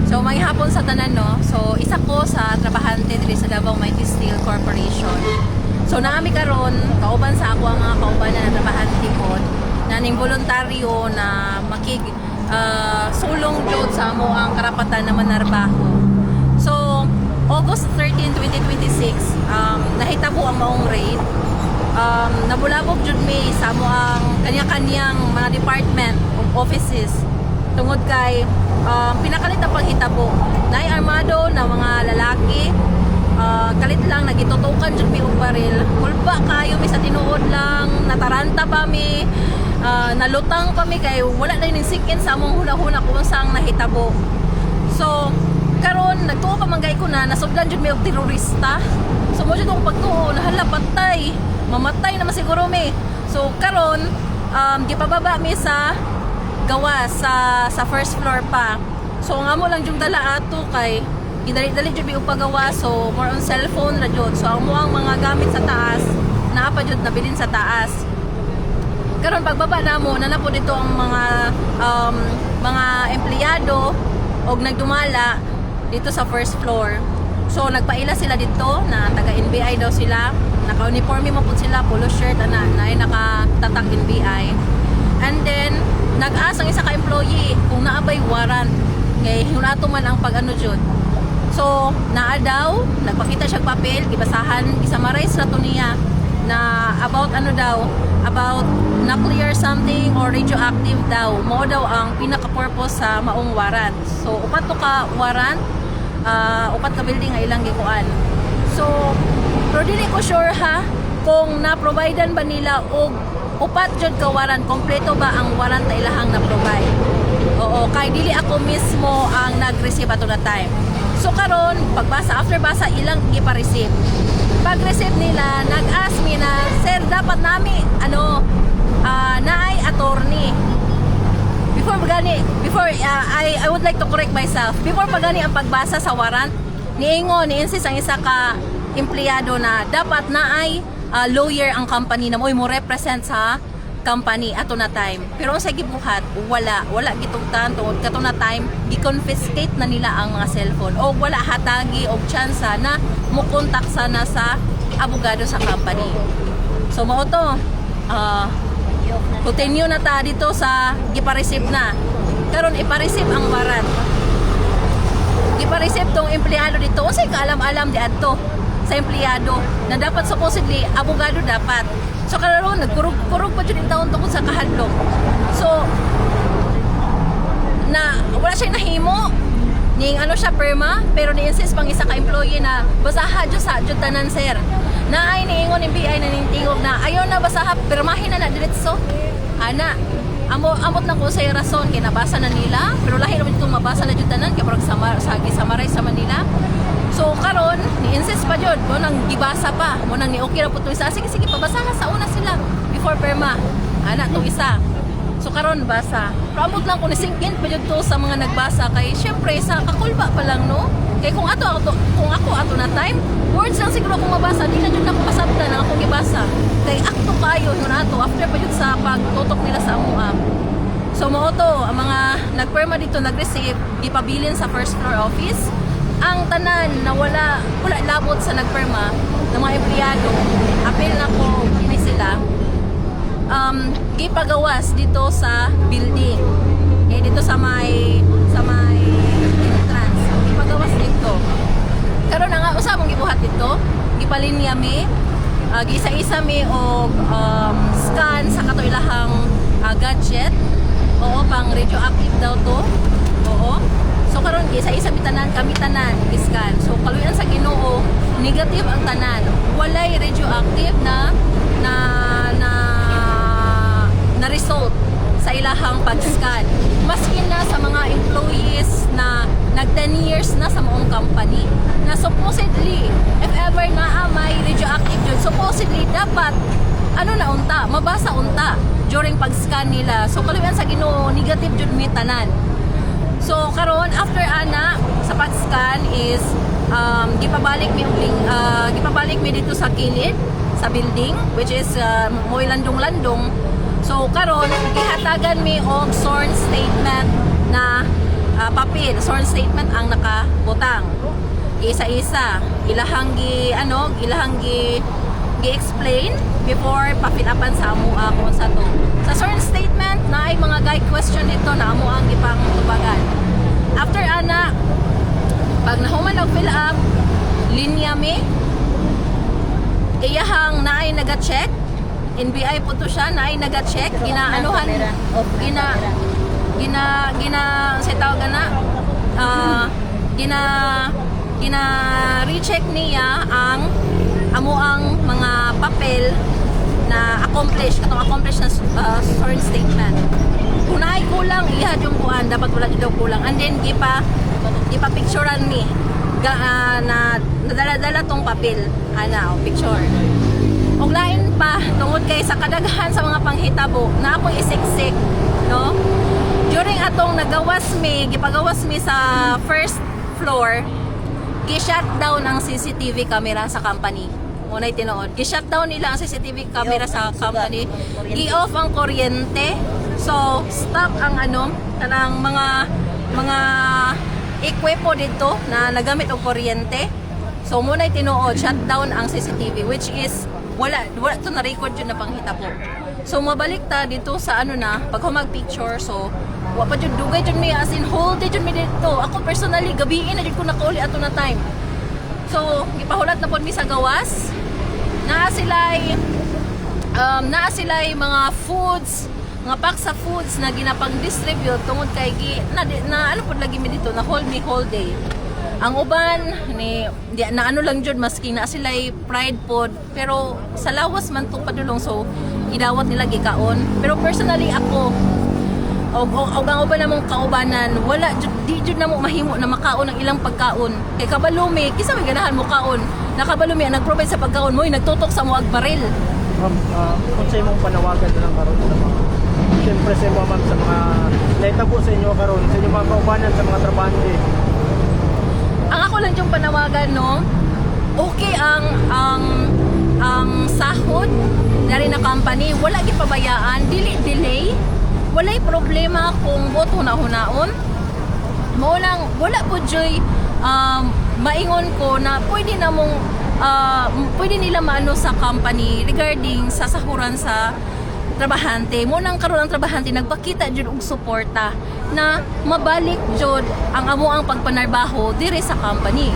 So may hapon sa tanan no. So isa ko sa trabahante diri sa Davao Mighty Steel Corporation. So naami karon kauban sa ako ang mga kauban na trabahante pod na ning voluntaryo na makig sulong jud sa amo ang karapatan na manarbaho. So August 13, 2026 nahitabo ang maong raid. Nabulabog jud mi sa amo ang kanya-kanyang mga department of offices tungod kay pinakalit ang paghitabo. Naay armado na mga lalaki, kalit lang nagitutukan jud mi og baril. Kulba kayo mi sa tinuod lang, nataranta pa mi, nalutang pa mi kay wala na ning sikin sa among huna-huna kung saang nahitabo. So karon nagtuo pa manggay ko na nasugdan jud mi og terorista. So mo jud ang pagtuo nahala patay, mamatay na masiguro mi. So karon gipababa mi sa gawa sa first floor pa. So nga mo lang yung dala ato kay gidali-dali jud mi upagawa, so more on cellphone ra jud. So amo ang mga gamit sa taas naa pa jud nabilin sa taas. Karon pagbaba namo na po dito ang mga empleyado og nagdumala dito sa first floor. So nagpaila sila dito na taga NBI daw sila. Naka-uniforme mo po sila, polo shirt ana, na nakatatak NBI. And then nag-as ang isa ka employee kung naabay warrant kay hunato man ang pag-ano jud. So naa daw nagpakita siya papel, gibasahan, isummarize ra to niya na about ano daw, about nuclear something or radioactive daw. Mao daw ang pinaka-purpose sa maong warrant. So upat to ka warrant, upat ka building nga ilang gikuan. So pero dili ko sure ha kung na-providean ba nila og upat jud ka warrant, kompleto ba ang warrant na ilahang na-provide. Oo, kay dili ako mismo ang nag-receive ato na time. So karon pagbasa, after basa ilang gipa-receive. Pag-receive nila, nag-ask me na, sir, dapat nami naay attorney. I would like to correct myself. Before pagani ang pagbasa sa warrant, ni-insist ang isa ka empleyado na dapat naay lawyer ang company na mo represent sa company ato na time. Pero ang sa gibuhat, wala gitugtan tungod kato na time gi-confiscate na nila ang mga cellphone o wala hatagi og tsansa na mo kontak sana sa abogado sa company. So mao to continue na ta dito sa gipa-receive na. Karon ipa-receive ang warrant. Gipa-receive tong empleyado dito. Unsay kaalam-alam di adto sa empleyado na dapat supposedly abogado dapat. So karon nagkurog pa jud taon tungkol sa kahadlok. So na wala siya nahimo ning ano siya perma, pero ni-insist pang isa ka employee na basaha jud sa jud tanan sir. Naay niingon ni BI na ningstingog na ayaw na basaha, pirmahin na diretso. Ana amot na ko sa rason kay nabasa na nila, pero lahi naman itong mabasa na jud tanan kay parang samaray sa Manila. So karon ni-insist pa jud mo nang gibasa pa, mo nang ni-okay ra pud to isa. Sige pabasahan sa una sila before perma. Ana to isa. So karon basa. Pero amot lang ko nisingkin pa jud to sa mga nagbasa kay syempre sa kakulba pa lang no. Kay kung ako ato na time, words lang siguro kung mabasa, di na jud nako pasabtan ang akong gibasa. Kay akto kayo yun ato after pa jud sa pagtutok nila sa among app. So mao to ang mga nagperma dito nag-receive, gipabilin sa first floor office. Ang tanan na wala labot sa nagperma ng mga empleyado, apel na ko kini sila gipagawas dito sa building. Dito sa may entrance. Gipagawas dito. Karon na nga usa mong gibuhat dito, gipalinya mi, gisa-isa mi og scan sa kato ilahang gadget. Oo, pang radioactive daw to. Oo. So karon gisa-isa bitanan kami tanan iskan. So kaluyan sa Ginoo, negative ang tanan. Walay radioactive na result sa ilahang pag-scan. Maski na sa mga employees na nag 10 years na sa moong company na supposedly if ever na may radioactive jud, supposedly dapat mabasa unta during pag-scan nila. So kaluyan sa Ginoo, negative jud mi tanan. So karon after ana sa pag-scan is gipabalik mi dito sa kilid sa building which is moy landong-landong. So karon gihatagan mi og sworn statement na papel, sworn statement ang nakabutang. Isa-isa ilahang gi-explain before papilapan sa amua kung sa to. Sa sworn statement na ay mga guide question dito na amo ang ipang tubagan. After ana, pag nahuman og fill up, linya mi iyahang naay naga-check. NBI po to siya, naay naga-check, ginaanuhan, sa tawag na, recheck niya ang amuang mga papel na accomplished na sworn statement. Kung naay kulang, ihad yung kuan, dapat wala dito kulang. And then, picturean ni na nadala-dala tong papel. Picture. Og lain pa, tungod kay sa kadaghan sa mga panghitabo na akong isiksik, no? During atong gipagawas mi sa first floor, gi-shutdown ang CCTV camera sa company. Unay tinuod. Gi-shutdown nila ang CCTV camera sa company. I-off ang kuryente. So, stop ang kanang mga ekwipo dito na nagamit og kuryente. So, muna'y tinuod, shutdown ang CCTV, which is wala to na record yun na panghitabo. So mabalik ta dito sa pag humag-picture, so wa pa jud dugay jud mi, as in whole day jud mi dito. Ako personally gabiin na jud ko nakauli ato na time. So gipahulat na pod mi sa gawas. Naa sila'y mga foods, mga pack sa foods na ginapang-distribute tungod kay na pod lagi mi dito na whole day. Ang uban na lang jud maski na sila'y pride pod, pero sa lawas man to padulong, so idawat nila gikaon. Pero personally ako og ang uban namong kaubanan, wala jud di jud namo mahimo na makaon ang ilang pagkaon. Kay kabalumi kisa may ganahan mo kaon. Nakabalumi ang nag-provide sa pagkaon mo, nagtutok sa mo ag baril. Kung sa imong panawagan na lang karon sa mga siyempre sa mga sa mga naitabo sa inyo karon sa inyong mga kaubanan sa mga trabahante. Ang ako lang yung panawagan, no? Okay ang sahod na rin na company, wala gipabayaan, delay, walay problema kung boto na hunaon. Wala po joy maingon ko na pwede nila maano sa company regarding sa sahuran sa trabahante. Munang karon ang trabahante nagpakita jud og suporta na mabalik jud ang amuang pagpanarbaho dire sa company.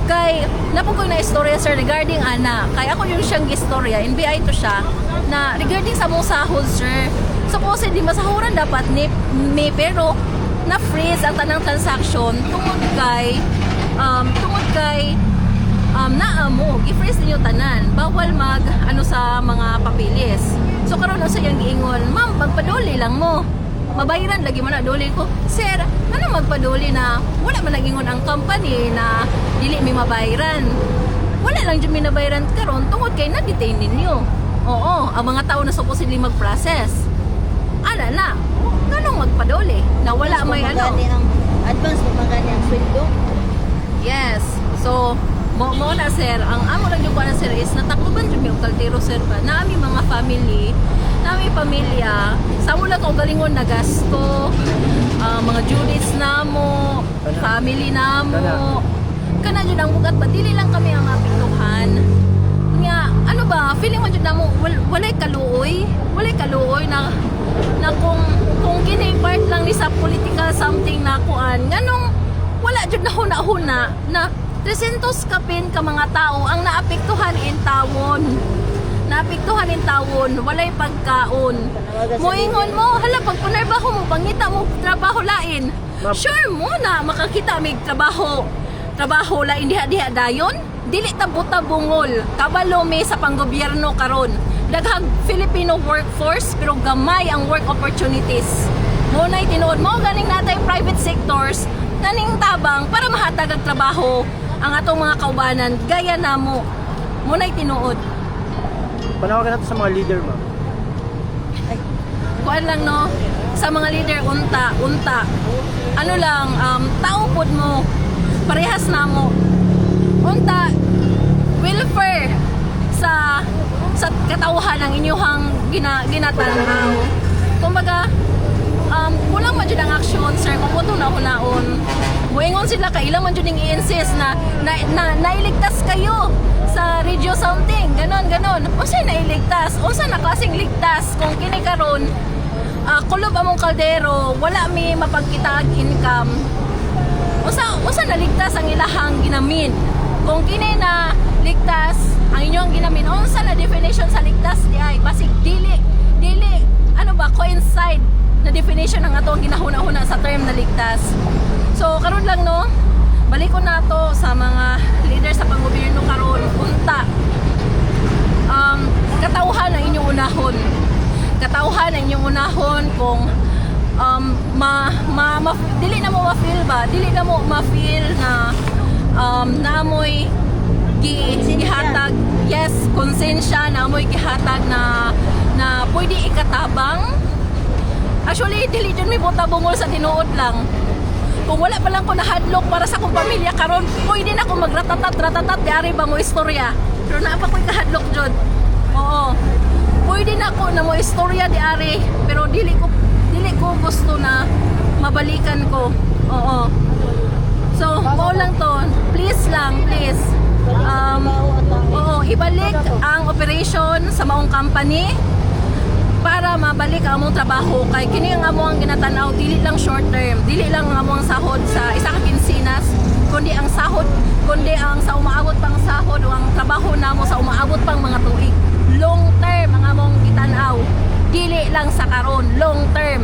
Kay napugog na istorya sir regarding kay ako yung siyang istorya, NBI to siya, na regarding sa mong sahod sir, supposedly masahuran dapat ni pero na freeze ang tanang transaction tungod kay naamo i-freeze niyo tanan, bawal mag sa mga papilis. So karon sa iyang giingon, ma'am, pagpaduli lang mo, mabayaran lagi mo na. Duli ko, sir, magpaduli na wala man nagingon ang company na dili mi mabayaran. Wala lang jud mi nabayaran karon tungod kay na-detain ninyo. Oo, ang mga tao na supposedly mag-process. Ganong magpaduli na wala may ang advance magani ang sweldo. Yes. So mo na sir, ang amo lang yung sir is natakluban jud mi og kaltero sir ba na ami mga family, nami pamilya, sa mula ko galingon na gasto, mga Judiths namo, family namo. Kana jud ang bugat ba dili lang kami ang apektuhan. Nga feeling mo jud namo walay kaluoy na kung kini part lang ni sa political something na kuan, nganong wala jud na huna na 300 kapin ka mga tao ang naapektuhan in tawon, walay pagkaon. Moingon mo, hala pag punarbaho mo, pangita mo trabaho lain. Sure mo na makakita mig trabaho lain diha dayon. Dili ta buta bungol, kabalo mi sa panggobyerno karon. Daghang Filipino workforce pero gamay ang work opportunities. Mo nay tinuod mo ganing natay private sectors kaning tabang para mahatag ang trabaho ang atong mga kaubanan gaya namo. Munay tinuod. Panawagan natin sa mga leader, ma'am. Kuan lang no, sa mga leader unta. Tao pod mo. Parehas namo. Unta welfare sa katawhan ng inyong ginatanaw. Kumbaga kulang man jud ang action sir kung puto na hunaon. Muingon sila kay ilang man jud ning i-insist na nailigtas kayo sa radio something, ganon. Unsay nailigtas? Unsa na klaseng ligtas kung kini karon kulob among kaldero, wala mi mapagkitaag income. Usa naligtas ang ilahang ginamin. Kung kini na ligtas ang inyong ginamin, unsa na definition sa ligtas di ay basig dili ano ba coincide na definition ng ato ang ginahuna-huna sa term na ligtas. So karon lang no, balik ko na to sa mga leader sa panggobyerno karon unta. Katauhan ang inyong unahon. Katauhan ang inyong unahon kung dili na mo ma-feel ba? Dili na mo ma-feel na naamoy gihatag, yes, konsensya, naamoy gihatag na pwede ikatabang. Actually, dili dyan may buta bungol sa tinuod lang. Kung wala pa lang ko nahadlok para sa akong pamilya karon, pwede na ako magratatat di ari ba mo istorya. Pero naa pa ko'y kahadlok jud. Oo. Pwede na ako na mo istorya di ari, pero dili ko gusto na mabalikan ko. Oo. So, mao lang to. Please. Oo, ibalik ang operation sa maong company para mabalik ang among trabaho kay kini ang among ginatanaw dili lang short term, dili lang ang among sahod sa isa ka kinsinas, kundi ang sa umaabot pang sahod o ang trabaho namo sa umaabot pang mga tuig. Long term ang among gitanaw, dili lang sa karon, long term.